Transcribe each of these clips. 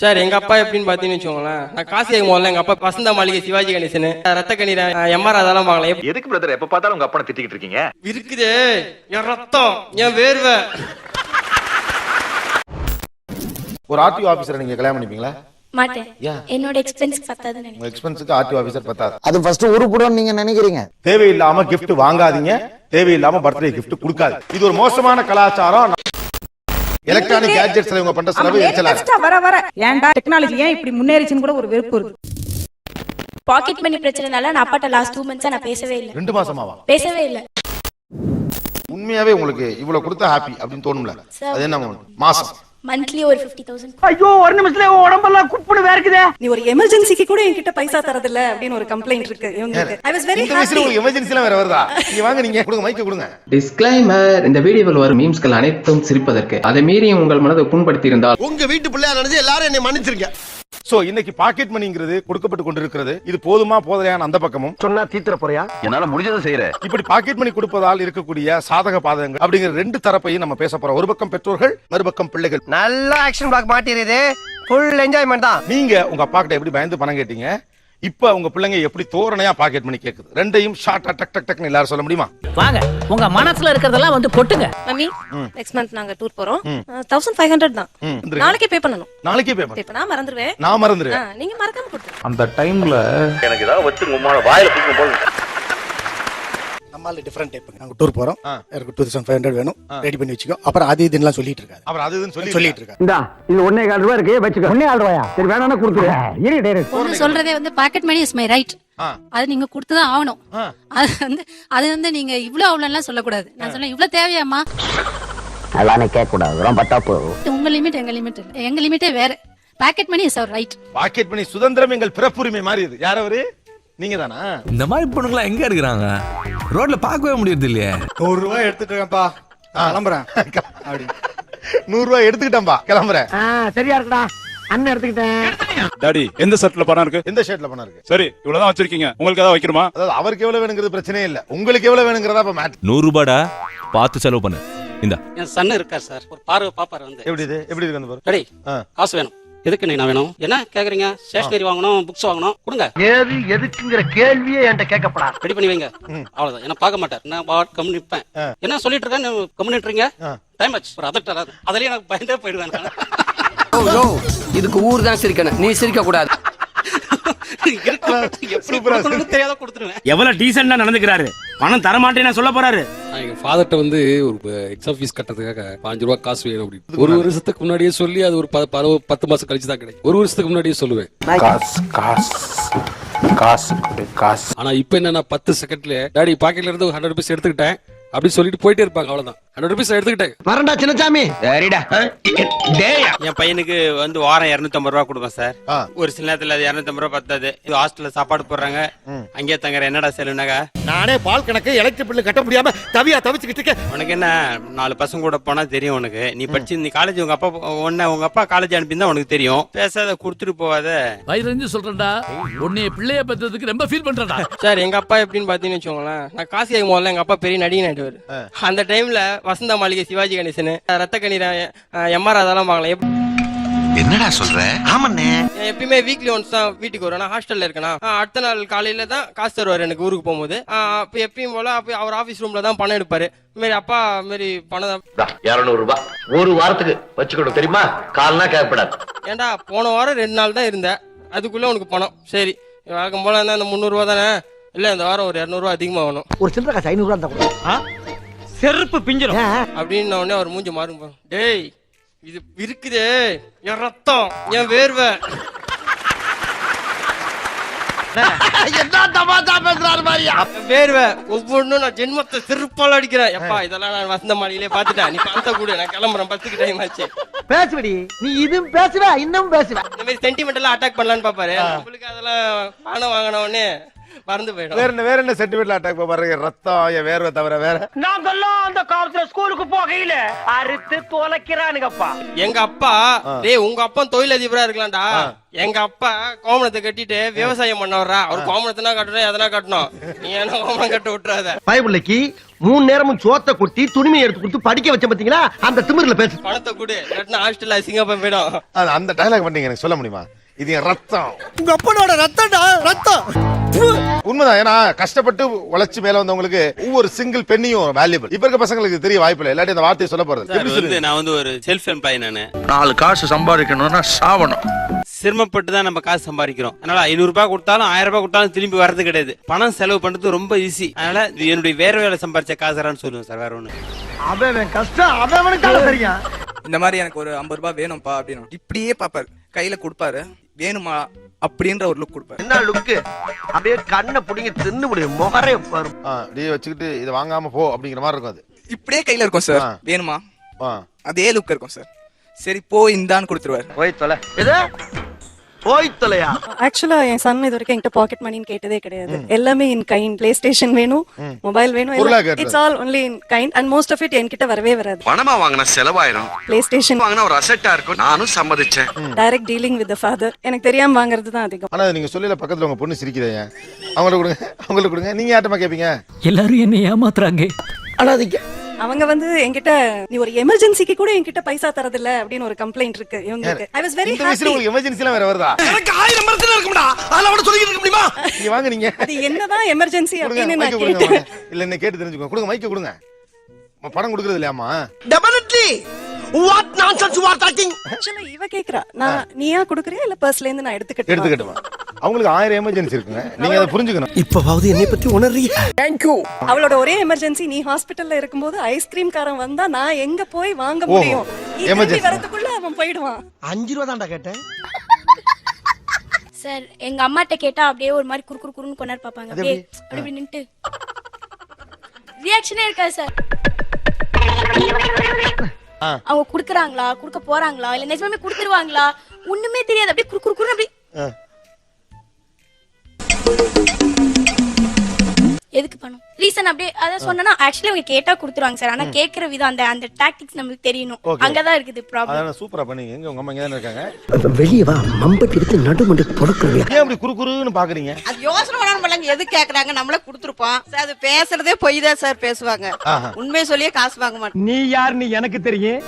Sir எங்க அப்பா எப்படின்னு பாத்தீங்கன்னு வச்சுக்கோங்களேன், நான் காசு கேட்கும் போதுல எங்க அப்பா வசந்த மாளிகை, சிவாஜி கணேசன், ரத்த கண்ணீர், எம்ஆர் அதெல்லாம் வாங்கலாம். எதுக்கு பிரதர் எப்ப பார்த்தாலும் உங்க அப்பனை திட்டிக்கிட்டு இருக்கீங்க? இருக்குது என் ரத்தம், என் வேர்வை. ஒரு ஆர்டிஓ ஆபீசரை நீங்க கல்யாணம் பண்ணிப்பீங்களா? மாட்டேன். என்னோட எக்ஸ்பென்ஸ்க்கு பத்தாதுன்னு நினைக்கிறேன். எக்ஸ்பென்ஸ்க்கு ஆர்டிஓ ஆபீசர் பத்தாது. அது ஃபர்ஸ்ட் உருப்படும் நீங்க நினைக்கிறீங்க. தேவையில்லாம கிஃப்ட் வாங்காதீங்க, தேவையில்லாம பர்த்டே கிஃப்ட் கொடுக்காது. இது ஒரு மோசமான கலாச்சாரம். எலக்ட்ரானிக் கேட்ஜெட்ஸ்ல இவங்க பண்ற செலவு எச்சலா வர வர ஏன்டா டெக்னாலஜி ஏன் இப்படி முன்னேறிச்சுன்னு கூட ஒரு வெறுப்பு இருக்கு. பாக்கெட் மணி பிரச்சனைனால நான் அப்பாட்ட லாஸ்ட் 2 months நான் பேசவே இல்ல. 2 மாசமாவா? பேசவே இல்ல. உண்மையாவே உங்களுக்கு இவ்வளவு கொடுத்தா ஹாப்பி அப்படின்னு தோணும்ல? அது என்ன மாசம்? மந்த்லி ஒரு 50,000. ஐயோ ஒரு நிமிஷத்துல உடம்பெல்லாம் குப்புன்னு வேர்க்குதே. நீ ஒரு எமர்ஜென்சிக்கு கூட என்கிட்ட பைசா தரது இல்ல அப்படின்னு ஒரு கம்ப்ளைண்ட் இருக்கு இவங்களுக்கு. I was very happy. உங்களுக்கு எமர்ஜென்சில வேற வருதா? நீங்க வாங்க, நீங்க கொடுங்க, மைக்க கொடுங்க. டிஸ்க்ளைமர்: இந்த வீடியோவில் வரும் மீம்ஸ்கள் அனைத்தும் சிரிப்பதற்கு. அதை மீறி உங்கள் மனதை புண்படுத்தி இருந்தால் உங்க வீட்டு பிள்ளையா நினைச்சு எல்லாரும் என்னை மன்னிச்சிருங்க. சோ இன்னைக்கு பாக்கெட் மணிங்கிறது கொடுக்கப்பட்டு கொண்டிருக்கிறது. இது போதுமா போதலையான அந்த பக்கமும் சொன்னா தீத்துற போறியா? என்னால முடிஞ்சதை செய்யறேன். இப்படி பாக்கெட் மணி கொடுப்பதால் இருக்கக்கூடிய சாதக பாதகங்கள் அப்படிங்கிற 2 தரப்பையும் நம்ம பேச போறோம். ஒரு பக்கம் பெற்றோர்கள், மறுபக்கம் பிள்ளைகள். நல்ல ஆக்ஷன் பிளாக் மாட்டிருது. ஃபுல் என்ஜாய்மென்ட் தான். நீங்க உங்க அப்பா கிட்ட எப்படி பயந்து பணம் கேட்டீங்க? இப்ப உங்க பிள்ளைங்க எப்படி தோரணையா பாக்கெட் மணி கேக்குது? ரெண்டையும் ஷார்ட்டா டக் டக் டக்னு எல்லாரும் சொல்ல முடியுமா? வாங்க, உங்க மனசுல இருக்கிறதெல்லாம் வந்து கொட்டுங்க. மம்மி நெக்ஸ்ட் மந்த் நாங்க டூர் போறோம். 1500 தான். நாளைக்கே பே பண்ணனும். நாளைக்கே பே பண்ணு. இப்ப நான் மறந்துடுவேன். நான் மறந்துடுவேன். நீங்க மறக்காம கொடுங்க. அந்த டைம்ல எனக்கு ஏதாவது வச்சு உங்களோட வாயில தூக்கும் போது நம்மால டிஃபரண்ட் டைப். நாங்க டூர் போறோம். எனக்கு 2500 வேணும். ரெடி பண்ணி வெச்சுக்கோ. அப்புறம் அது இதுன்னு சொல்லிட்டு இருக்காரு. அப்புறம் அது இதுன்னு சொல்லிட்டு இருக்காரு. இந்தா இது 1.25 ரூபாய் இருக்கு வெச்சுக்கோ. 1.25 ரூபாயா? சரி வேணாம்னா கொடுத்துரு. இரு டைரக்ட். ஒன்னு சொல்றதே வந்து pocket money is my right. அது நீங்க கொடுத்துதான் ஆகணும். அது வந்து நீங்க இவ்ளோ அவ்வளோலாம் சொல்லக்கூடாது. நான் சொன்னேன் இவ்ளோ தேவையாமா? அதெல்லாம் கேட்க கூடாது. ரொம்ப தப்பு. உங்க லிமிட் எங்க லிமிட் இல்ல. எங்க லிமிட்டே வேற. Pocket money is our right. Pocket money சுதந்திரம் எங்கள் பிறப்புரிமை மாறியது. யார் அவரு? நீங்க தானா? இந்த மாதிரி பொண்ணுங்களா எங்க இருக்கிறாங்க? ரோட்ல பார்க்கவே முடியறது இல்லையே. 100 ரூபாய் எடுத்துட்டேன்ப்பா, கிளம்புறேன். அப்படி 100 ரூபாய் எடுத்துக்கிட்டேன்பா, கிளம்புறேன். சரியா இருக்குடா, அண்ணன் எடுத்துக்கிட்டேன். டாடி, எந்த ஷர்ட்ல பணம் இருக்கு? எந்த ஷர்ட்ல பணம் இருக்கு? சரி, இவ்வளவுதான் வச்சிருக்கீங்க. உங்களுக்கு ஏதாவது வைக்கணுமா? அதாவது அவருக்கு எவ்வளவு வேணுங்கிறது பிரச்சனையே இல்ல, உங்களுக்கு எவ்வளவு வேணுங்கிறதா இப்ப மேட்டர். 100 ரூபாடா, பார்த்து செலவு பண்ணு. இந்த என் சன் இருக்கார் சார், ஒரு பார்வை பாப்பாரு வந்து. எப்படி இருக்கு அந்த பாரு? டேய், காசு வேணும். எதுக்கு நீ நான் வேணும்? என்ன கேக்குறீங்க? ஸ்டேஷனரி வாங்கணும், புக்ஸ் வாங்கணும், கொடுங்க. ஏது எதுக்குங்கிற கேள்வியே என்கிட்ட கேட்கப்படா. ரெடி பண்ணி வைங்க. அவ்வளவுதான். என்ன பார்க்க மாட்டார். நான் கம்முன்னு நிப்பேன். என்ன சொல்லிட்டு இருக்கேன், கம்முன்னுறீங்க. டைம் ஆச்சு. ஒரு அதட்ட அதுலயே எனக்கு பயந்தே போயிடுவேன். இதுக்கு ஊர் தான் சிரிக்கணும், நீ சிரிக்க கூடாது. தெரியாத கொடுத்துருவேன். எவ்வளவு டீசெண்டா நடந்துக்கிறாரு. பணம் தர மாட்டேன்னு சொல்ல போறாரு. எங்க ஃபாதர்ட்ட வந்து ஒரு எக்ஸாம் ஃபீஸ் கட்டுறதுக்காக 5 ரூபாய் காசு வேணும் அப்படின்னு ஒரு வருஷத்துக்கு முன்னாடியே சொல்லி, அது ஒரு 10 மாசம் கழிச்சு தான் கிடைக்கும். ஒரு வருஷத்துக்கு முன்னாடியே சொல்லுவேன். காசு. ஆனா இப்ப என்ன, 10 செகண்ட்ல டாடி பாக்கெட்ல இருந்து 100 ரூபீஸ் எடுத்துக்கிட்டேன் அப்படின்னு சொல்லிட்டு போயிட்டே இருப்பாங்க. அவ்வளவுதான், 100 ரூபீஸ் எடுத்துக்கிட்டேன். வரண்டா சின்னசாமி. சரிடா. என் பையனுக்கு வந்து வாரம் 250 ரூபாய் கொடுப்பேன் சார். ஒரு சில நேரத்துல அது 250 ரூபாய் பத்தாது. ஹாஸ்டல்ல சாப்பாடு போடுறாங்க, அங்கேயே தங்குற. என்னடா செல்லுனாங்க, நானே பால் கணக்கு எலக்ட்ரிக் பில்லு கட்ட முடியாம தவிச்சுக்கிட்டு இருக்கேன். உனக்கு என்ன, 4 பசங்க கூட போனா தெரியும் உனக்கு. நீ படிச்சு நீ காலேஜ், உங்க அப்பா காலேஜ் அனுப்பியிருந்தா உனக்கு தெரியும். பேசாத, கொடுத்துட்டு போவாத. வயிறு சொல்றேன்டா, உன்னை பிள்ளைய பெற்றதுக்கு ரொம்ப ஃபீல் பண்றேன்டா. சார் எங்க அப்பா எப்படின்னு பாத்தீங்கன்னு வச்சுக்கோங்களேன், நான் காசு கேட்கும் போதுல எங்க அப்பா பெரிய நடிகன் ஆயிடுவாரு. அந்த டைம்ல வசந்த மாளிகை, சிவாஜி கணேசன், ரத்த கண்ணீர், எம்ஆர் அதெல்லாம் வாங்கலாம். என்னடா சொல்ற? ஆமாண்ணே. எப்பயுமே வீக்லி ஒன்ஸ் தான் வீட்டுக்கு வரும். நான் ஹாஸ்டல்ல இருக்கேனா, அடுத்த நாள் காலையில தான் காசு தருவாரு எனக்கு ஊருக்கு போகும்போது. அப்ப எப்பயும் போல அவர் ஆபீஸ் ரூம்ல தான் பணம் எடுப்பாரு. மாரி அப்பா மாரி பணம் 200 ரூபாய் ஒரு வாரத்துக்கு வச்சுக்கணும் தெரியுமா? கால்னா கேட்கப்படாது. ஏன்டா போன வாரம் 2 நாள் தான் இருந்தேன், அதுக்குள்ள உனக்கு பணம். சரி, வழக்கம் போல அந்த 300 ரூபா தானே. இல்ல இந்த வாரம் ஒரு 200 ரூபா அதிகமா வேணும். ஒரு சில்லற காசு 500 ரூபா இருந்தா கூட செருப்பு பிஞ்சிடும் அப்படின்னு உடனே அவர் மூஞ்சி மாறுங்க. டேய், இது இருக்குது என் ரத்தம், என் வேர்வை. வேர்வை ஒவ்வொன்னும் நான் ஜென்மத்தை செருப்பால் அடிக்கிறேன். எப்பா இதெல்லாம் நான் வசந்த மாளிகையிலே பாத்துட்டேன். நீ பணத்தை கூட, நான் கிளம்புறேன். 10க்கு டைம் ஆச்சு. பேசுவடி, நீ இதுவும் பேசுவ, இன்னும் பேசுவ. இந்த மாதிரி சென்டிமெண்டெல்லாம் அட்டாக் பண்ணலான்னு பாப்பாரு. உங்களுக்கு அதெல்லாம் பணம் வாங்கின உடனே பறந்து போயிடும். வேற என்ன சென்டிமெண்டல் அட்டாக் பாருங்க, ரத்தம் வேர்வை தவிர வேற. நாங்கெல்லாம் அந்த காலத்துல ஸ்கூலுக்கு போகையில அறுத்து தொலைக்கிறானுங்கப்பா. எங்க அப்பா டேய் உங்க அப்பா தொழிலதிபரா இருக்கலாம்டா. எங்க அப்பா கோமணத்தை கட்டிட்டு விவசாயம் பண்ணவரா. அவர் கோமணத்தினா கட்டணும் எதனா கட்டணும். நீ என்ன கோமணம் கட்ட விட்டுறாத. பயபிள்ளைக்கு 3 நேரமும் சோத்த கொட்டி துணிமையை எடுத்து கொடுத்து படிக்க வச்ச பாத்தீங்களா, அந்த திமிர்ல பேசு. பணத்தை கொடு இல்லாட்டினா ஹாஸ்டல்ல சிங்கப்பம் போயிடும். அந்த டயலாக் பண்ணீங்க எனக்கு சொல்ல முடியுமா? இது என் ரத்தம், உங்க அப்பனோட ரத்தம்டா, ரத்தம். உண்மைதான். ஏன்னா கஷ்டப்பட்டு உழைச்சு மேல வந்தவங்களுக்கு ஒவ்வொரு சிங்கிள் பெண்ணியும் வேல்யூபிள். இப்ப இருக்க பசங்களுக்கு தெரிய வாய்ப்பு இல்லை, இல்லாட்டி அந்த வார்த்தையை சொல்ல போறது. நான் வந்து ஒரு செல்ஃப் எம்ப்ளாய். நானு 4 காசு சம்பாதிக்கணும்னா சாவணும். சிரமப்பட்டு தான் நம்ம காசு சம்பாதிக்கிறோம். அதனால 500 ரூபாய் கொடுத்தாலும் 1000 ரூபாய் கொடுத்தாலும் திரும்பி வர்றது கிடையாது. பணம் செலவு பண்றது ரொம்ப ஈஸி. அதனால இது என்னுடைய வேற வேலை சம்பாதிச்ச காசுறான்னு சொல்லுவேன் சார், வேற ஒண்ணு. அவன் கஷ்டம் அவனுக்கு தெரியும். இந்த மாதிரி எனக்கு ஒரு 50 ரூபாய் வேணும்பா அப்படின்னு இப்படியே பாப்பாரு, கையில கொடுப்பாரு, வேணுமா அப்படின்ற ஒரு லுக் கொடுப்பாரு. என்ன லுக்கு? அப்படியே கண்ணை புடிங்க தின்னு முடியும் முகரே பாரு. அப்படியே வச்சுக்கிட்டு இதை வாங்காம போ அப்படிங்கிற மாதிரி இருக்கும். அது இப்படியே கையில இருக்கும் சார், வேணுமா அதே லுக் இருக்கும் சார். சரி போ இந்தான்னு கொடுத்துருவாரு. போய் தொலை. எது போய் தொலையா? ஆக்சுவலா என் சன் இது வரைக்கும் என்கிட்ட பாக்கெட் மணின்னு கேட்டதே கிடையாது. எல்லாமே இன் கைண்ட். பிளே ஸ்டேஷன் வேணும், மொபைல் வேணும், it's all only in kind. And most of it என்கிட்ட வரவே வராது. பணமா வாங்கினா செலவாயிரும். பிளே ஸ்டேஷன் வாங்கினா ஒரு அசெட்டா இருக்கும். நானும் சம்மதிச்சேன். Direct dealing with the father. எனக்கு தெரியாம வாங்குறது தான் அதிகம். ஆனா நீங்க சொல்லல பக்கத்துல உங்க பொண்ணு சிரிக்குதே, அவங்களுக்கு கொடுங்க, அவங்களுக்கு கொடுங்க. நீங்க யார்ட்டமா கேப்பீங்க? எல்லாரும் என்ன ஏமாத்துறாங்க. அழாதீங்க. அவங்க வந்து என்கிட்ட நீ ஒரு எமர்ஜென்சிக்கு கூட என்கிட்ட பைசா தரதில்ல அப்படின்னு ஒரு கம்ப்ளைண்ட் இருக்கு இவங்களுக்கு. I was very happy. உங்களுக்கு எமர்ஜென்சிலாம் வேற வருதா? எனக்கு 1000 மரத்துல இருக்கும்டா. அதல அவட சொல்லிட்டு இருக்க முடியுமா? நீங்க வாங்க, நீங்க அது என்னதான் எமர்ஜென்சி அப்படின்னு நான் கொடுங்க. கேட்டேன். இல்ல என்ன கேட்டு தெரிஞ்சுக்கோங்க. கொடுங்க, மைக்க கொடுங்க. பணம் கொடுக்கறது இல்லையாமா? Definitely. What nonsense you are talking? ஆக்சுவலா இவ கேக்குறா, நான் நீயா குடுக்குறியா இல்ல பர்ஸ்ல இருந்து நான் எடுத்துக்கட்டுமா? அவங்களுக்கு 1000 எமர்ஜென்சி இருக்குங்க, நீங்க அதை புரிஞ்சுக்கணும். இப்பவாவது என்னை பத்தி உணர்றீங்க. Thank you. அவளோட ஒரே எமர்ஜென்சி நீ ஹாஸ்பிடல்ல இருக்கும்போது ஐஸ்கிரீம் காரன் வந்தா நான் எங்க போய் வாங்க முடியும்? எமர்ஜென்சி வரதுக்குள்ள அவன் போயிடுவான். 5 ரூபாய் தான்டா கேட்டேன். சார் எங்க அம்மாட்ட கேட்டா அப்படியே ஒரு மாதிரி குறு குறுன்னு கொண்டாரு பாப்பாங்க. அப்படியே அப்படி நின்னுட்டு ரியாக்ஷனே இருக்காது சார். அவங்க குடுக்குறாங்களா, குடுக்க போறாங்களா, இல்ல நிஜமாவே குடுத்துருவாங்களா ஒண்ணுமே தெரியாது. அப்படியே குறு குறு அப்படி எதுக்கு பணம் ரீசன் அப்படியே அத சொன்னா ஆக்சுவலி அவங்க கேட்டா குடுத்துருவாங்க சார். ஆனா கேக்குற விதம் அந்த டாக்டிக்ஸ் நமக்கு தெரியணும். அங்கதான் இருக்குது ப்ராப்ளம். அத சூப்பரா பண்ணீங்க. எங்க உங்க அம்மா இங்க தான இருக்காங்க? வெளிய வா, மம்பட்டி எடுத்து நடுமண்ட பொறுக்குறீங்க. ஏன் அப்படி குறுகுறுன்னு பாக்குறீங்க? அது யோசனை பண்ணாம இல்லங்க, எது கேக்குறாங்க நம்மள குடுத்துறோம் சார். அது பேசுறதே பொய் தான் சார் பேசுவாங்க. உண்மையை சொல்லியே காசு வாங்க மாட்டாங்க. நீ யாருன்னு எனக்கு தெரியும்,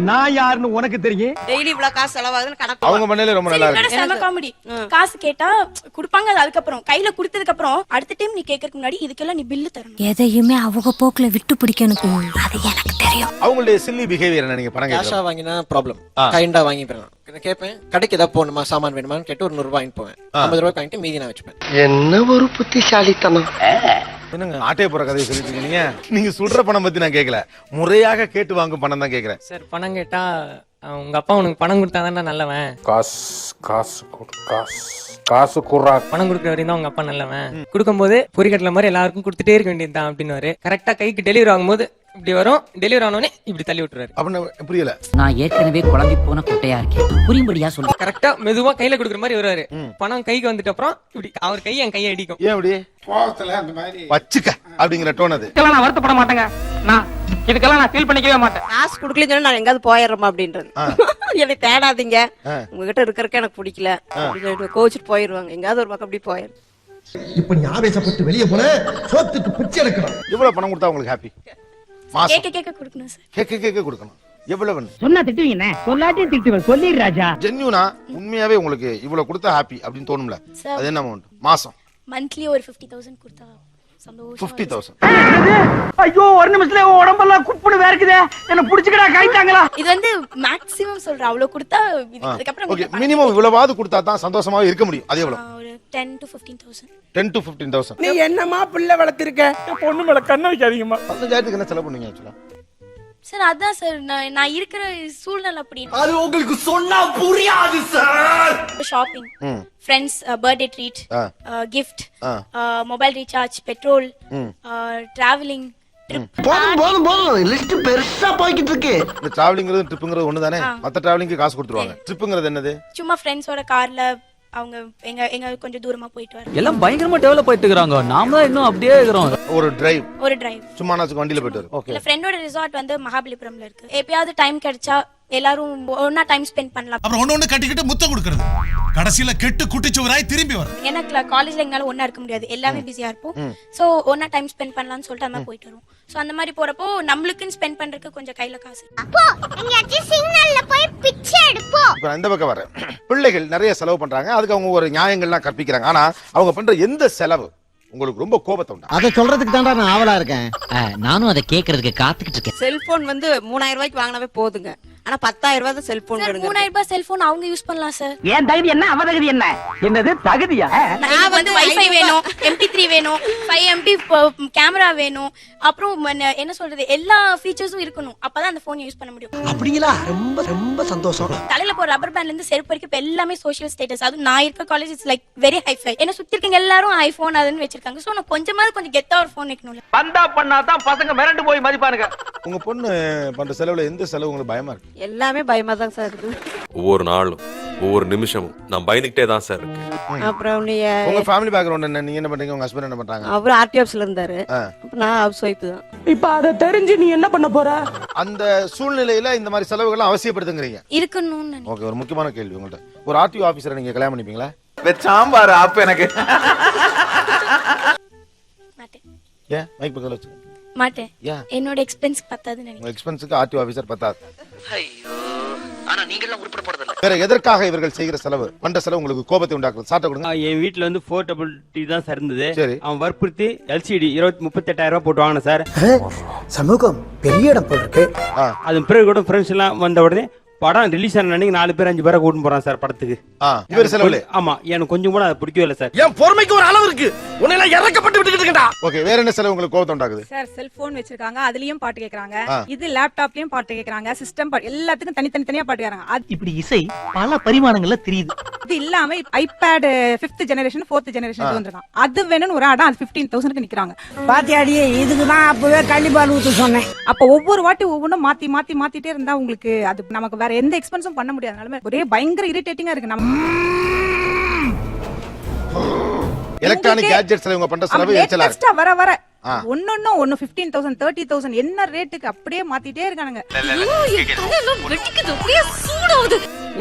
நான் யாருன்னு உனக்கு தெரியும். டெய்லி இவ்வளவு காசு செலவாகுதுன்னு கணக்கு. அவங்க பண்ணல ரொம்ப நல்லா இருக்கு. செம காமெடி. காசு கேட்டா குடுப்பாங்க. அதுக்கு அப்புறம் கையில குடுத்ததுக்கு அப்புறம் அடுத்த டைம் நீ கேக்குறதுக்கு முன்னாடி இதுக்கெல்லாம் நீ பில்லு தரணும். எதையுமே அவங்க போக்குல விட்டு பிடிக்கணும். அது எனக்கு தெரியும். அவங்களுடைய சில்லி பிஹேவியர் என்ன? நீங்க பணம் கேஷா வாங்கினா ப்ராப்ளம், கைண்டா வாங்கி போறேன். கேட்பேன், கடைக்கு ஏதாவது போகணுமா, சாமான் வேணுமான்னு கேட்டு ஒரு 100 ரூபாய் வாங்கிட்டு போவேன். 50 ரூபாய் வாங்கிட்டு மீதி நான் வச்சுப்பேன். என்ன ஒரு புத்திசாலித்தனம். என்னங்க ஆட்டே போற கதையை சொல்லிட்டு இருக்கீங்க? நீங்க சுடுற பணம் பத்தி நான் கேட்கல, முறையாக கேட்டு வாங்கும் பணம் தான் கேக்குறேன். சார் பணம் கேட்டா உங்க அப்பா உனக்கு பணம் கொடுத்தாதான்டா நல்லவன். காசு குடுறா. பணம் கொடுக்குற வரையும் தான் உங்க அப்பா நல்லவன். கொடுக்கும்போது பொறிக்கட்டல மாதிரி எல்லாருக்கும் கொடுத்துட்டே இருக்க வேண்டியதுதான் அப்படின்னு கரெக்டா கைக்கு டெலிவரி ஆகும்போது இப்படி வரும். டெலிவரி ஆனோடனே இப்படி தள்ளி விட்டுறாரு. அப்படின்னு புரியல. நான் ஏற்கனவே குழம்பி போன குட்டையா இருக்கேன், புரியும்படியா சொல்லு. கரெக்டா மெதுவா கையில கொடுக்குற மாதிரி வருவாரு. பணம் கைக்கு வந்துட்டு அப்புறம் இப்படி அவர் கை என் கையை அடிக்கும். ஏன் அப்படி வச்சுக்க அப்படிங்கிற டோன் அது. நான் வருத்தப்பட மாட்டேங்க. நான் இதுக்கெல்லாம் நான் ஃபீல் பண்ணிக்கவே மாட்டேன். காசு குடுக்கலன்னு சொன்னா நான் எங்காவது போயிடுறோமா அப்படின்றது. என்னை தேடாதீங்க, உங்ககிட்ட இருக்கறதுக்கு எனக்கு பிடிக்கல கோச்சிட்டு போயிருவாங்க. எங்காவது ஒரு பக்கம் அப்படி போயிடும். இப்ப நீ ஆவேசப்பட்டு வெளியே போன சோத்துக்கு பிச்சை எடுக்கணும். எவ்வளவு பணம் கொடுத்தா உங்களுக்கு ஹாப்பி? கேக்க கொடுக்கணும் சார். கேக்க கொடுக்கணும். எவ்வளவு சொன்னா திட்டுவீங்க, சொல்லாட்டி திட்டுவேன். சொல்லிடு ராஜா. ஜென்யூனா உண்மையாவே உங்களுக்கு இவ்வளவு கொடுத்தா ஹாப்பி அப்படின்னு தோணும்ல, அது என்ன அமௌண்ட்? மாசம் மந்த்லி ஒரு 50,000 கொடுத்தா சந்தோஷம். 50,000. ஐயோ ஒரு நிமிஷத்துல உடம்பெல்லாம் குப்புன்னு வேர்க்குதே, என்ன புடிச்சுக்கடா கைத்தாங்களா? இது வந்து மேக்ஸிமம் சொல்றேன். அவ்வளவு கொடுத்தா அதுக்கு அப்புறம் ஓகே, மினிமம் இவ்வளவாவது கொடுத்தா தான் சந்தோஷமாவே இருக்க முடியும். அது எவ்வளவு? ஒரு 10 to 15,000. 10 to 15,000. நீ என்னமா பிள்ளை வளர்த்திருக்க? பொண்ணு மேல கண்ணு வைக்காதீங்கம்மா. 15,000க்கு என்ன செலவு பண்ணுவீங்க ஆக்சுவலா? சார் அதான் சார் நான் இருக்கிற சூழ்நிலை அப்படி. அது உங்களுக்கு சொன்னா புரியாது sir. Shopping, friends birthday treat, gift, mobile recharge, petrol, travelling, trip. போதும் லிஸ்ட் பெருசா போய்கிட்டு இருக்கு. இந்த டிராவலிங்கிறது ட்ரிப்புங்கிறது ஒண்ணு தானே? மத்த டிராவலிங்க்கு காசு கொடுத்துருவாங்க. ட்ரிப்புங்கிறது என்னது? சும்மா ஃப்ரெண்ட்ஸோட கார்ல அவங்க எங்க கொஞ்சம் தூரமா போயிட்டு வர. எல்லாம் பயங்கரமா டெவலப் ஆயிட்டு இருக்காங்க. நாம தான் இன்னும் அப்படியே இருக்கிறோம். ஒரு டிரைவ் சும்மா நாச்சுக்கு வண்டியில போயிட்டு வரும். ஓகே. இல்ல ஃப்ரெண்டோட ரிசார்ட் வந்து மகாபலிபுரம்ல இருக்கு. எப்பயாவது டைம் கிடைச்சா எல்லாரும் ஒண்ணா டைம் ஸ்பெண்ட் பண்ணலாம். அப்புறம் ஒண்ணு கட்டிக்கிட்டு முத்தம் கொடுக்கிறது, கடைசியில கெட்டு குட்டிச்சுவராய் திரும்பி வரும். ஏன்னா காலேஜ்ல எங்களால ஒண்ணா இருக்க முடியாது, எல்லாமே பிஸியா இருப்போம். சோ ஒண்ணா டைம் ஸ்பெண்ட் பண்ணலாம்னு சொல்லிட்டு அந்த மாதிரி போயிட்டு வருவோம். சோ அந்த மாதிரி போறப்போ நம்மளுக்குன்னு ஸ்பெண்ட் பண்றதுக்கு கொஞ்சம் கையில காசு. அப்போ எங்கயாச்சும் சிக்னல்ல போய் பிச்சை எடுப்போம். இப்போ இந்த பக்கம் வர பிள்ளைகள் நிறைய செலவு பண்றாங்க, அதுக்கு அவங்க ஒரு நியாயங்கள்லாம் கற்பிக்கிறாங்க. ஆனா அவங்க பண்ற எந்த செலவு உங்களுக்கு ரொம்ப கோபத்தை உண்டா? அத சொல்றதுக்கு தான்டா நான் ஆவலா இருக்கேன். நானும் அதை கேக்குறதுக்கு காத்துக்கிட்டு இருக்கேன். செல்போன் வந்து 3000 ரூபாய்க்கு வாங்கினாவே போதுங்க. ஆனா 10000 ரூபாய் தான் செல்போன். 3000 ரூபாய் செல்போன் அவங்க யூஸ் பண்ணலாம் சார். ஏன் தகுதி என்ன அவ தகுதி என்ன? என்னது தகுதியா? நான் வந்து வைஃபை வேணும், MP3 வேணும், 5 MB கேமரா வேணும், அப்புறம் என்ன சொல்றது எல்லா ஃபீச்சர்ஸும் இருக்கணும். அப்பதான் அந்த போன் யூஸ் பண்ண முடியும். அப்படிங்களா? ரொம்ப ரொம்ப சந்தோஷம். தலையில போற ரப்பர் பேண்ட்ல இருந்து செருப்பு வரைக்கும் எல்லாமே சோஷியல் ஸ்டேட்டஸ். அது நான் இருக்க college it's like very hi-fi. என்ன சுத்தி இருக்கவங்க எல்லாரும் ஐபோன் அதுன்னு வச்சிருக்காங்க. சோ நான் கொஞ்சமாவது கெத்தா ஒரு போன் வைக்கணும்ல. பந்தா பண்ணாதான் பசங்க மிரண்டு போய் மதிப்பானுங்க. உங்க பொண்ணு பண்ற செலவுல எந்த செலவு உங்களுக்கு பயமா இருக்கு? எல்லாமே பயமா தான் சார் இருக்கு. ஒவ்வொரு நாளும் ஒவ்வொரு நிமிஷமும் நான் பயந்துகிட்டே தான் சார் இருக்கேன். அப்புறம் உங்க ஃபேமிலி பேக்ரவுண்ட் என்ன? நீங்க என்ன பண்றீங்க? உங்க ஹஸ்பண்ட் என்ன பண்றாங்க? அவர் ஆர்டி ஆபீஸ்ல இருந்தாரு. நான் ஹவுஸ் ஒய்ஃப் தான். இப்ப அத தெரிஞ்சு நீ என்ன பண்ண போற? அந்த சூழ்நிலையில இந்த மாதிரி செலவுகள் அவசியப்படுதுங்கறீங்க. இருக்கணும்னு. ஓகே, ஒரு முக்கியமான கேள்வி உங்கள்ட்ட. ஒரு ஆர்டிஓ ஆபீசரை நீங்க கல்யாணம் பண்ணிப்பீங்களா? சாம்பார் அப்ப எனக்கு மாட்டேன். ஏன் மைக் பக்கத்துல வச்சு? மாட்டேன். ஏன்? என்னோட எக்ஸ்பென்ஸ் பத்தாதுன்னு நினைக்கிறேன். உங்க எக்ஸ்பென்ஸ்க்கு ஆர்டிஓ ஆபீசர் பத்தாது. ஐயோ, ஆனா நீங்க எல்லாம் உருப்பட போறது இல்ல. வேற எதற்காக இவர்கள் செய்கிற செலவு பண்ற செலவு உங்களுக்கு கோபத்தை உண்டாக்குது? சாட்ட கொடுங்க. என் வீட்டுல வந்து 4 தான் சார் இருந்தது. சரி. அவன் வற்புறுத்தி LCD 38,000 ரூபாய் போட்டு வாங்கின சார். சமூகம் பெரிய இடம் போல இருக்கு. அது பிறகு கூட ஃப்ரெண்ட்ஸ் எல்லாம் வந்த உடனே படம் ரிலீஸ் ஆன அன்னைக்கு 4 பேர் 5 பேரை கூட்டிட்டு போறான் சார் படத்துக்கு. இவர் செலவுல? ஆமா, எனக்கு கொஞ்சம் கூட அது பிடிக்கவே இல்ல சார். என் பொறுமைக்கு ஒரு அளவு இருக்கு. உன்னை எல்லாம் இறக்கப்பட்டு விட்டுக்கிட்டு இருக்கடா. ஓகே, வேற என்ன செலவு உங்களுக்கு கோபத்தை உண்டாக்குது? சார் செல்போன் வச்சிருக்காங்க, அதுலயும் பாட்டு கேக்குறாங்க. இது லேப்டாப்லயும் பாட்டு கேக்குறாங்க, சிஸ்டம் பாட்டு எல்லாத்துக்கும் தனித்தனியா பாட்டு கேக்குறாங்க. இப்படி இசை பல பரிமாணங்கள்ல தெரியுது. இது இல்லாம iPad 5th generation 4th generation வந்திருக்கான். அது வேணும்னு ஒரு ஆடம் அது 15,000க்கு நிக்கிறாங்க. பாத்தியாடி, இதுக்குதான் அப்பவே கள்ளிப்பால் ஊத்து சொன்னேன். அப்ப ஒவ்வொரு வாட்டி ஒவ்வொன்றும் மாத்திட்டே இருந்தா உங்களுக்கு அது நமக்கு வேற எந்த எக்ஸ்பென்ஸும் பண்ண முடியாதனால ஒரே பயங்கர இரிட்டேட்டிங்கா இருக்கு. நம்ம எலக்ட்ரானிக் கேட்ஜெட்ஸ்ல இவங்க பண்ற செலவு எச்சலா இருக்கு. வர ஒன்னு 15,000 30,000 என்ன ரேட்டுக்கு அப்படியே மாத்திட்டே இருக்கானுங்க.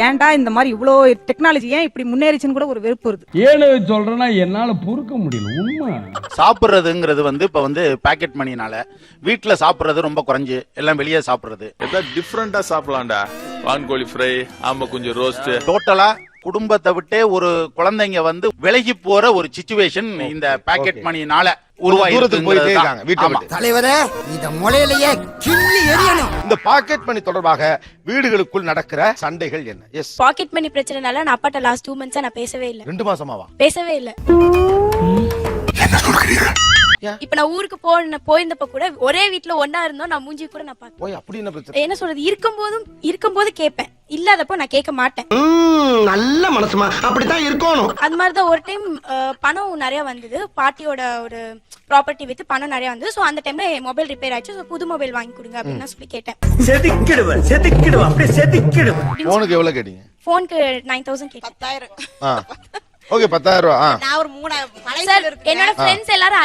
ஏன்டா இந்த மாதிரி இவ்ளோ டெக்னாலஜி ஏன் இப்படி முன்னேறிச்சுன்னு கூட ஒரு வெறுப்பு வருது. ஏழு சொல்றேன்னா என்னால பொறுக்க முடியல. உண்மை சாப்பிடுறதுங்கிறது வந்து இப்ப வந்து பாக்கெட் மணினால வீட்டுல சாப்பிடுறது ரொம்ப குறைஞ்சு எல்லாம் வெளியே சாப்பிடுறது. டிஃபரெண்டா சாப்பிடலாம்டா. வான்கோழி ஃப்ரை, ஆமா கொஞ்சம் ரோஸ்ட். டோட்டலா குடும்பத்தை விட்டே ஒரு குழந்தைங்க வந்து விலகி போற ஒரு சிச்சுவேஷன் இந்த பாக்கெட் மணினால தலைவரே, இத முளையிலேயே கிள்ளி எறியணும். இந்த பாக்கெட் மணி தொடர்பாக வீடுகளுக்குள் நடக்கிற சண்டைகள் என்ன? எஸ், பாக்கெட் மணி பிரச்சனைனால நான் அப்பாட்ட லாஸ்ட் 2 மந்த்ஸா நான் பேசவே இல்ல. 2 மாசமாவா பேசவே இல்ல. என்ன சொல்றீங்க? இப்ப நான் ஊருக்கு போயிருந்தப்ப கூட ஒரே வீட்ல ஒண்ணா இருந்தோம். நான் மூஞ்சி கூட நான் பார்த்தேன். போய் அப்படி என்ன பிரச்சனை? என்ன சொல்றது, இருக்கும்போது கேட்பேன், இல்லாதப்போ நான் கேட்க மாட்டேன். நல்ல மனசுமா, அப்படித்தான் இருக்கணும். அது மாதிரிதான் ஒரு டைம் பணம் நிறைய வந்தது. பாட்டியோட ஒரு ப்ராப்பர்ட்டி வித்து பணம் நிறைய வந்தது. சோ அந்த டைம்ல மொபைல் ரிப்பேர் ஆயிடுச்சு. சோ புது மொபைல் வாங்கி கொடுங்க அப்படின்னு சொல்லி கேட்டேன். செதுக்கிடுவேன் அப்படியே செதுக்கிடுவேன். போனுக்கு எவ்வளவு கேட்டீங்க? போனுக்கு 9,000 கேட்டேன். 10,000. ஓகே, 10,000 ரூபா. நான் ஒரு 3 சார், என்னோட ஃப்ரெண்ட்ஸ் எல்லாரும்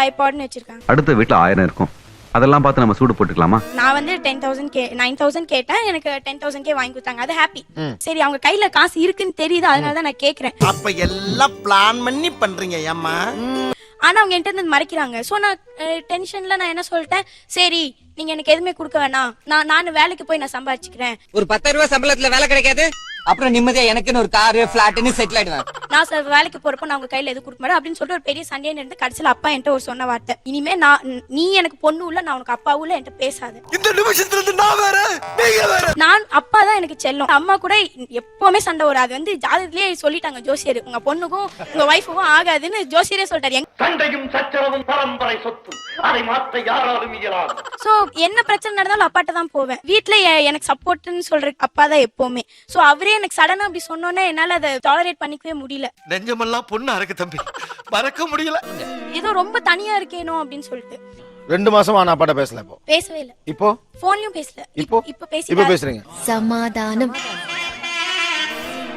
ஐபாட்னு வச்சிருக்காங்க. அடுத்த வீட்ல 1000 இருக்கும். அதெல்லாம் பார்த்து நம்ம சூடு போட்டுக்கலாமா? நான் வந்து 9,000 கேட்டேன். எனக்கு 10,000 வாங்கி கொடுத்தாங்க. அது ஹாப்பி. சரி, அவங்க கையில காசு இருக்குன்னு தெரியுது, அதனால தான் நான் கேக்குறேன். அப்ப எல்லாம் பிளான் பண்ணி பண்றீங்க ஏம்மா? ஆனா அவங்க என்கிட்ட இருந்து மறைக்கிறாங்க. சோ நான் டென்ஷன்ல நான் என்ன சொல்லிட்டேன், சரி நீங்க எனக்கு எதுவுமே கொடுக்க வேணாம், நான் வேலைக்கு போய் நான் சம்பாதிச்சுக்கிறேன். ஒரு 10,000 ரூபாய் சம்பளத்துல வேலை கிடைக்காது, அப்புறம் நிம்மதியா எனக்குன்னு ஒரு காரு பிளாட்னு செட்டில் ஆயிடுவேன். நான் வேலைக்கு போறப்ப நான் உங்க கையில எதுவும் கொடுக்க மாட்டேன் அப்படின்னு சொல்லிட்டு ஒரு பெரிய சண்டையை இருந்து கடைசியில அப்பா என்கிட்ட ஒரு சொன்ன வார்த்தை, இனிமே நீ எனக்கு பொண்ணு இல்ல, நான் உனக்கு அப்பாவும் இல்ல, என்கிட்ட பேசாது. இந்த நிமிஷத்துல இருந்து நான் வேற, நீங்க வேற. நான் அப்பா தான் எனக்கு செல்லம். அம்மா கூட எப்பவுமே சண்டை வரும். அது வந்து ஜாதகத்திலேயே சொல்லிட்டாங்க ஜோசியர், உங்க பொண்ணுக்கும் உங்க வைஃபுக்கும் ஆகாதுன்னு ஜோசியரே சொல்லிட்டாரு. சண்டையும் சச்சரவும் பரம்பரை சொத்து, அதை மாற்ற யாராலும் இயலாது. சோ என்ன பிரச்சனை நடந்தாலும் அப்பாட்ட தான் போவேன். வீட்டுல எனக்கு சப்போர்ட்னு சொல்ற அப்பா தான் எப்பவுமே. சோ அவரே எனக்கு சடனா அப்படி சொன்னோன்னே என்னால அதை டாலரேட் பண்ணிக்கவே முடியல. நெஞ்சமெல்லாம் பொண்ணா இருக்கு தம்பி, மறக்க முடியல. ஏதோ ரொம்ப தனியா இருக்கேனோ அப்படின்னு சொல்லிட்டு 2 மாசமா நான் அப்பாட்ட பேசல. இப்போ பேசவே இல்ல. இப்போ போன்லயும் பேசல. இப்போ பேசுறீங்க. சமாதானம்.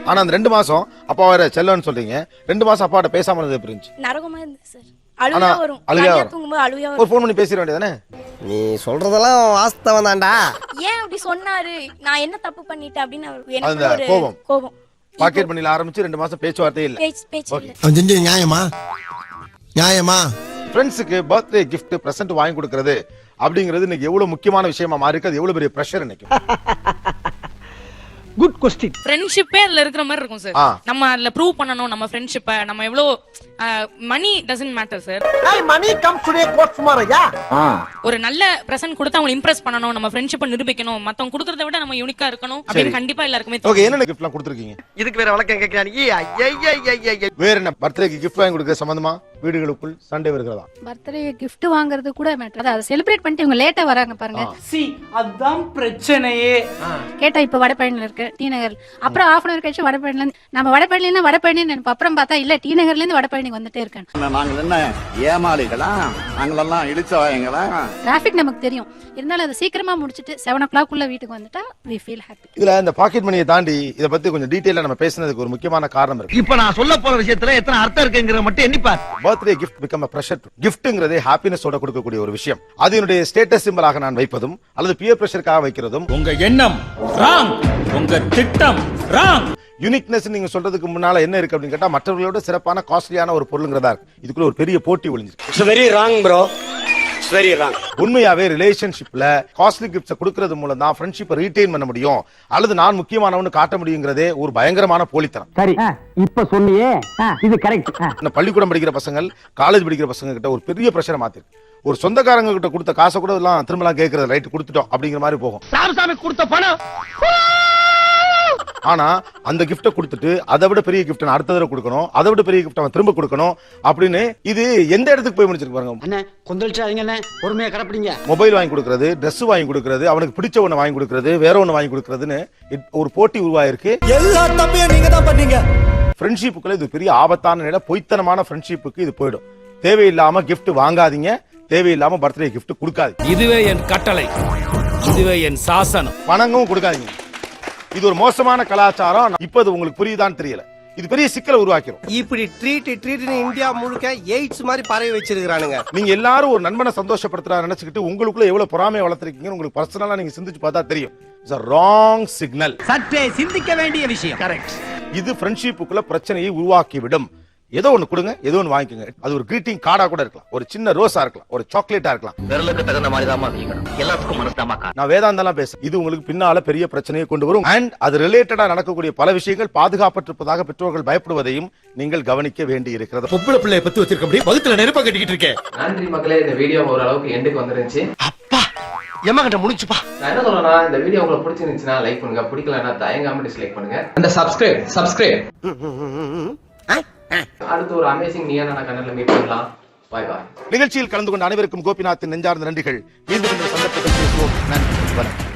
ஆனா அந்த 2 மாசம் அப்பா வேற செல்லன்னு சொல்றீங்க, 2 மாசம் அப்பாட்ட பேசாம இருந்தது எப்படி இருந்துச்சு? நரகமா இருந்துச்சு சார். அழுகையா வரும். அழுகையா தனியா வரும். தூங்கும்போது அழுகையா ஒரு வரும். ஃபோன் பண்ணி பேசிட வேண்டியதானே? நீ சொல்றதெல்லாம் வாஸ்தவம் தான்டா. ஏன் அப்படி சொன்னாரு, நான் என்ன தப்பு பண்ணிட்டேன் அப்படின்னு அந்த எனக்கு ஒரு கோபம். பாக்கெட் பண்ணில ஆரம்பிச்சு 2 மாசம் பேச்சுவார்த்தை இல்ல. பேச்சு இல்ல. அவன் செஞ்சது நியாயமா? நியாயமா? ஃப்ரெண்ட்ஸுக்கு பர்த்டே gift பிரசன்ட் வாங்கி கொடுக்கிறது அப்படிங்கிறது இன்னைக்கு எவ்வளவு முக்கியமான விஷயமா மாறி இருக்கு. அது எவ்வளவு பெரிய பிரஷர் இன்னைக்கு. Good question. ஃப்ரெண்ட்ஷிப்பே அதுல இருக்கிற மாதிரி இருக்கும் சார். நம்ம அதுல ப்ரூவ் பண்ணனும் நம்ம ஃப்ரெண்ட்ஷிப்பை. நம்ம எவ்வளவு money doesn't matter sir. Money comes today goes tomorrow. Yeah. ஒரு நல்ல பிரசன்ட் கொடுத்து அவங்க இம்ப்ரெஸ் பண்ணனும், நம்ம ஃப்ரெண்ட்ஷிப்பை நிரூபிக்கணும், மத்தவங்க கொடுக்கறத விட நம்ம யூனிக்கா இருக்கணும் அப்படின்னு கண்டிப்பா எல்லாருக்குமே ஓகே, என்ன கிஃப்ட்லாம் கொடுத்திருக்கீங்க? இதுக்கு வேற வழக்கம் கேக்குறானீங்க. வேற என்ன பர்த்டேக்கு gift வாங்கி கொடுக்கிற சம்பந்தமா வீடுகளுக்குள் சண்டை வருகிறதா? பர்த்டே gift வாங்குறது கூட மேட்டர். அதை செலிப்ரேட் பண்ணிட்டு இவங்க லேட்டா வராங்க பாருங்க. அதான் பிரச்சனையே. கேட்டா இப்ப வடபழனில இருக்கு டி நகர், அப்புறம் half an hour கழிச்சு வடபழனில இருந்து நம்ம வடபழனில வடபழனி நினைப்போம், அப்புறம் பார்த்தா இல்ல டி நகர்ல இருந்து வடபழனி வந்துட்டே இருக்கேன். நாங்க என்ன ஏமாளிகளா? நாங்களெல்லாம் இழுச்சவாயங்களா? டிராபிக் நமக்கு தெரியும், இருந்தாலும் அதை சீக்கிரமா முடிச்சிட்டு 7 o'clock உள்ள வீட்டுக்கு வந்துட்டா we feel happy. இதுல இந்த பாக்கெட் மணியை தாண்டி இத பத்தி கொஞ்சம் டீடைலா நம்ம பேசுனதுக்கு ஒரு முக்கியமான காரணம் இருக்கு. இப்ப நான் சொல்ல போற விஷயத்துல எத்தனை அர்த்தம் இருக்குங்கறத மட்டும் எண்ணிப்பா. Birthday gift become a pressure. giftங்கிறதே ஹாப்பினஸ் ஓட கொடுக்கக்கூடிய ஒரு விஷயம். அது என்னுடைய ஸ்டேட்டஸ் சிம்பலாக நான் வைப்பதும் அல்லது பியர் பிரஷருக்காக வைக்கிறதும் உங்க எண்ணம் ராங், உங்க திட்டம் ராங். யூனிக்னஸ் நீங்க சொல்றதுக்கு முன்னால என்ன இருக்கு அப்படின்னு கேட்டா மற்றவர்களோட சிறப்பான காஸ்ட்லியான ஒரு பொருளுங்கிறதா இருக்கு. இதுக்குள்ள ஒரு பெரிய போட்டி ஒளிஞ்சிருக்கு. It's very wrong bro. It's very wrong. உண்மையாவே ரிலேஷன்ஷிப்ல காஸ்ட்லி கிஃப்ட்ஸ் கொடுக்கிறது மூலம் தான் ஃப்ரெண்ட்ஷிப்பை ரீடைன் பண்ண முடியும் அல்லது நான் முக்கியமானவன்னு காட்ட முடியுங்கிறதே ஒரு பயங்கரமான போலித்தனம். சரி, இப்ப சொன்னியே இது கரெக்ட். பள்ளிக்கூடம் படிக்கிற பசங்க, காலேஜ் படிக்கிற பசங்க கிட்ட ஒரு பெரிய பிரஷரை மாத்திருக்கு. ஒரு சொந்தக்காரங்க கிட்ட கொடுத்த காசை கூட எல்லாம் திரும்பலாம் கேட்கறது, ரைட் கொடுத்துட்டோம் அப்படிங்கிற மாதிரி போகும். சாமி கொடுத்த பணம். ஆனா அந்த கிஃப்ட கொடுத்துட்டு அதை விட பெரிய கிஃப்ட் அடுத்த தடவை கொடுக்கணும், அதை விட பெரிய கிஃப்ட் அவன் திரும்ப கொடுக்கணும் அப்படின்னு இது எந்த இடத்துக்கு போய் முடிச்சிருக்கு பாருங்க. அண்ணே கொந்தளிச்சாதீங்க அண்ணே, பொறுமையா கடப்பிடிங்க. மொபைல் வாங்கி கொடுக்கறது, Dress வாங்கி கொடுக்கறது, அவனுக்கு பிடிச்ச ஒண்ணு வாங்கி கொடுக்கறது, வேற ஒண்ணு வாங்கி கொடுக்கறதுன்னு ஒரு போட்டி உருவாயிருக்கு. எல்லா தப்பையும் நீங்க தான் பண்ணீங்க. ஃப்ரெண்ட்ஷிப்புக்குள்ள இது பெரிய ஆபத்தான நிலை. பொய்த்தனமான ஃப்ரெண்ட்ஷிப்புக்கு இது போயிடும். தேவையில்லாம கிஃப்ட் வாங்காதீங்க, தேவையில்லாம பர்த்டே கிஃப்ட் கொடுக்காது. இதுவே என் கட்டளை, இதுவே என் சாசனம். பணமும் கொடுக்காதீங்க. இது ஒரு மோசமான கலாச்சாரம். இப்ப அது உங்களுக்கு புரியுதான்னு தெரியல. இது பெரிய சிக்கலை உருவாக்கிரும். இப்படி ட்ரீட் இந்தியா முழுக்க எய்ட்ஸ் மாதிரி பரவி வச்சிருக்கானுங்க. நீங்க எல்லாரும் ஒரு நண்பனை சந்தோஷப்படுத்துறா நினைச்சுக்கிட்டு உங்களுக்குள்ள எவ்வளவு பொறாமையை வளர்த்திருக்கீங்க உங்களுக்கு பர்சனலா நீங்க சிந்திச்சு பார்த்தா தெரியும். It's a wrong signal. சற்றே சிந்திக்க வேண்டிய விஷயம். கரெக்ட். இது ஃப்ரெண்ட்ஷிப்புக்குள்ள பிரச்சனையை உருவாக்கி விடும். ஏதோ ஒண்ணு கொடுங்க, ஏதோ ஒண்ணு வாங்கிக்கோங்க. அது ஒரு கிரீட்டிங் கார்டா கூட இருக்கலாம், ஒரு சின்ன ரோஸா இருக்கலாம், ஒரு சாக்லேட்டா இருக்கலாம். விரலுக்கு தகுந்த மாதிரி தான் எல்லாத்துக்கும் மனசுதாமா. நான் வேதாந்தெல்லாம் பேசுறேன். இது உங்களுக்கு பின்னால பெரிய பிரச்சனையை கொண்டு வரும். அண்ட் அது ரிலேட்டடா நடக்கக்கூடிய பல விஷயங்கள் பாதுகாப்பற்றிருப்பதாக பெற்றோர்கள் பயப்படுவதையும் நீங்கள் கவனிக்க வேண்டி இருக்கிறது. பொம்பளை பிள்ளைய பத்தி வச்சிருக்க வகுத்துல நெருப்ப கட்டிக்கிட்டு இருக்கேன். நன்றி மக்களே, இந்த வீடியோ ஓரளவுக்கு எண்டுக்கு வந்துருந்துச்சு. அப்பா எம்மகிட்ட முடிச்சுப்பா. நான் என்ன சொல்றேன்னா, இந்த வீடியோ உங்களுக்கு பிடிச்சிருந்துச்சுன்னா லைக் பண்ணுங்க, பிடிக்கலன்னா தயங்காம டிஸ்லைக் பண்ணுங்க. அந்த சப்ஸ்கிரைப் அடுத்து ஒரு அமேசிங் நியானான கண்ணல மீட் பண்ணலாம். Bye bye. நிகழ்ச்சியில் கலந்து கொண்ட அனைவருக்கும் கோபிநாத்தின் நெஞ்சார்ந்த நன்றிகள். மீண்டும் இந்த சந்தர்ப்பத்தில் பேசுவோம். நன்றி.